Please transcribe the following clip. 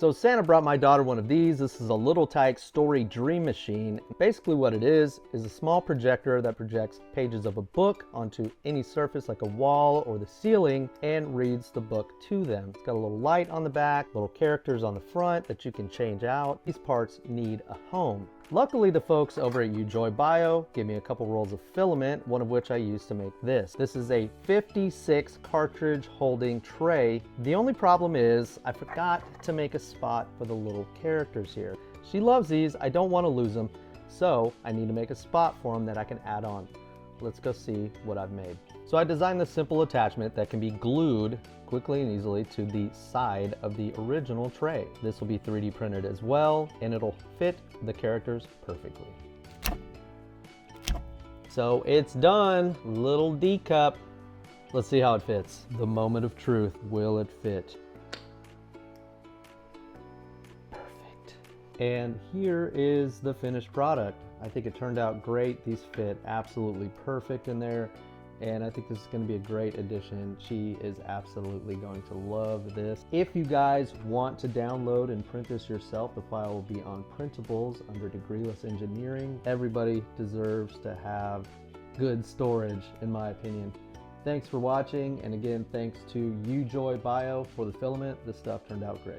So Santa brought my daughter one of these. This is a Little Tikes Story Dream Machine. Basically what it is a small projector that projects pages of a book onto any surface like a wall or the ceiling and reads the book to them. It's got a little light on the back, little characters on the front that you can change out. These parts need a home. Luckily, the folks over at Ujoy Bio gave me a couple rolls of filament, one of which I used to make this. This is a 56 cartridge holding tray. The only problem is I forgot to make a spot for the little characters here. She loves these, I don't want to lose them, so I need to make a spot for them that I can add on. Let's go see what I've made. So I designed this simple attachment that can be glued quickly and easily to the side of the original tray. This will be 3D printed as well, and it'll fit the characters perfectly. So it's done, little D cup. Let's see how it fits. The moment of truth, will it fit? Perfect. And here is the finished product. I think it turned out great. These fit absolutely perfect in there. And I think this is going to be a great addition. She is absolutely going to love this. If you guys want to download and print this yourself, the file will be on Printables under Degreeless Engineering. Everybody deserves to have good storage, in my opinion. Thanks for watching, and again, thanks to Ujoy Bio for the filament. This stuff turned out great.